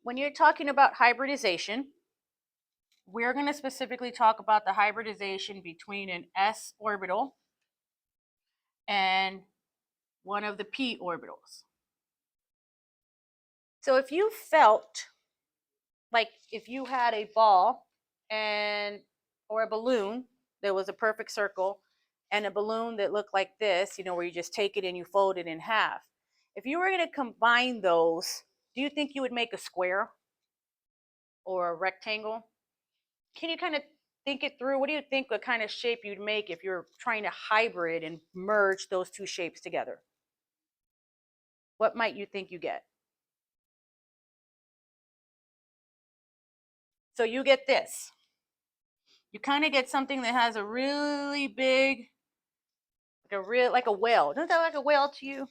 when you're talking about hybridization, we're going to specifically talk about the hybridization between an s orbital and one of the p orbitals. So if you felt like if you had a ball and or a balloon that was a perfect circle and a balloon that looked like this, where you just take it and you fold it in half. If you were going to combine those, do you think you would make a square or a rectangle? Can you kind of think it through? What do you think what kind of shape you'd make if you're trying to hybrid and merge those two shapes together? What might you think you get? So you get this. You kind of get something that has a really big, like a whale. Doesn't that look like a whale to you?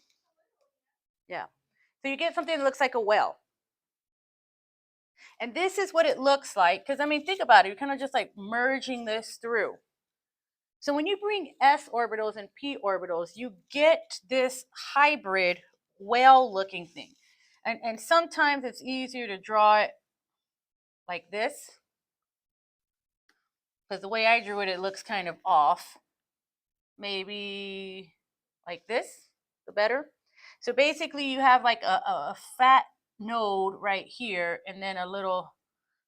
Yeah. So you get something that looks like a whale. And this is what it looks like. Because, think about it. You're kind of just like merging this through. So when you bring s orbitals and p orbitals, you get this hybrid whale-looking thing. And sometimes it's easier to draw it like this. Because the way I drew it, it looks kind of off. Maybe like this, the better. So basically you have like a fat node right here and then a little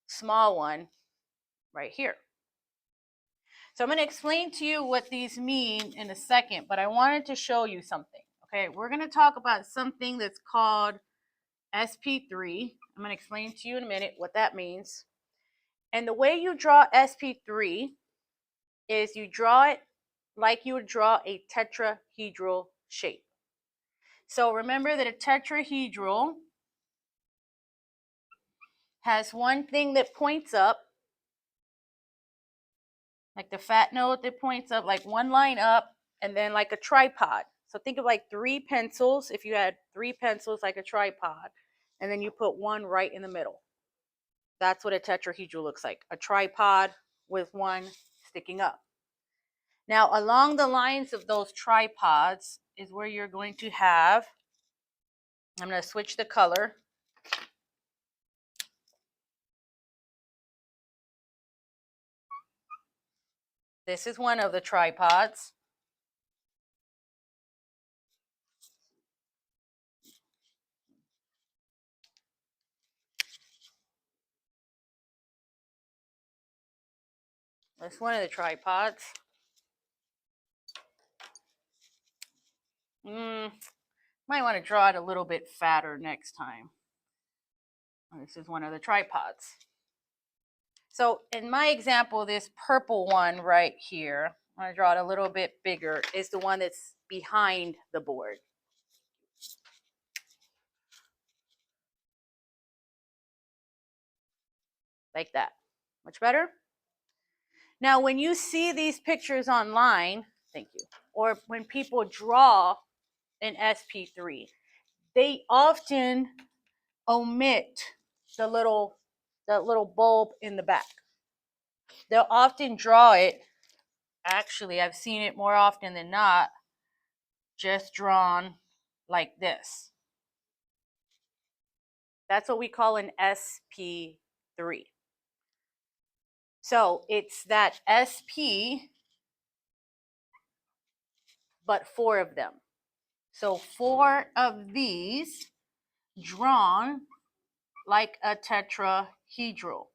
small one right here. So I'm going to explain to you what these mean in a second, but I wanted to show you something. Okay, we're going to talk about something that's called SP3. I'm going to explain to you in a minute what that means. And the way you draw SP3 is you draw it like you would draw a tetrahedral shape. So remember that a tetrahedral has one thing that points up, like the fat node that points up, like one line up, and then like a tripod. So think of like three pencils, if you had three pencils like a tripod, and then you put one right in the middle. That's what a tetrahedral looks like, a tripod with one sticking up. Now, along the lines of those tripods is where you're going to have, I'm going to switch the color. This is one of the tripods. That's one of the tripods. Might want to draw it a little bit fatter next time. This is one of the tripods. So in my example, this purple one right here, I'm going to draw it a little bit bigger, is the one that's behind the board. Like that. Much better? Now, when you see these pictures online, thank you, or when people draw an SP3, they often omit the little bulb in the back. They'll often draw it, actually, I've seen it more often than not, just drawn like this. That's what we call an SP3. So it's that SP, but 4 of them. So 4 of these drawn like a tetrahedral.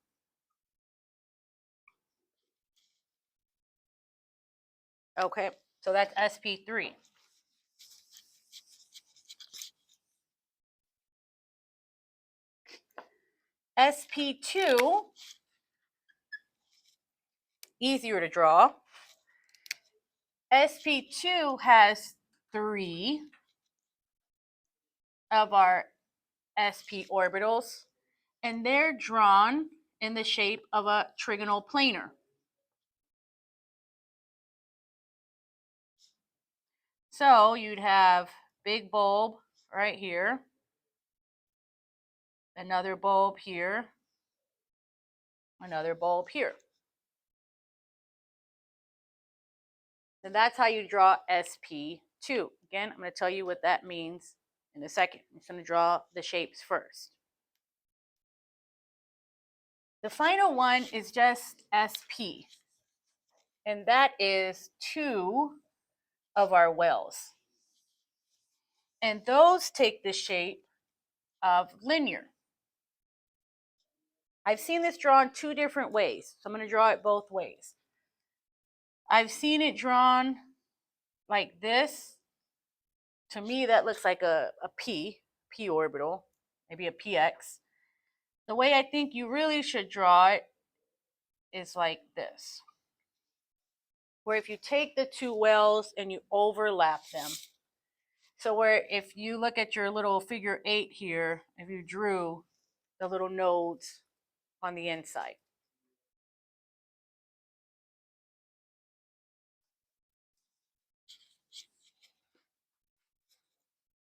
Okay, so that's SP3. SP2, easier to draw. SP2 has 3 of our SP orbitals, and they're drawn in the shape of a trigonal planar. So you'd have big bulb right here, another bulb here, another bulb here. And that's how you draw SP2. Again, I'm going to tell you what that means in a second. I'm just going to draw the shapes first. The final one is just SP, and that is 2 of our wells. And those take the shape of linear. I've seen this drawn 2 different ways, so I'm going to draw it both ways. I've seen it drawn like this. To me, that looks like a p orbital, maybe a px. The way I think you really should draw it is like this, where if you take the 2 wells and you overlap them, so where if you look at your little figure 8 here, if you drew the little nodes on the inside.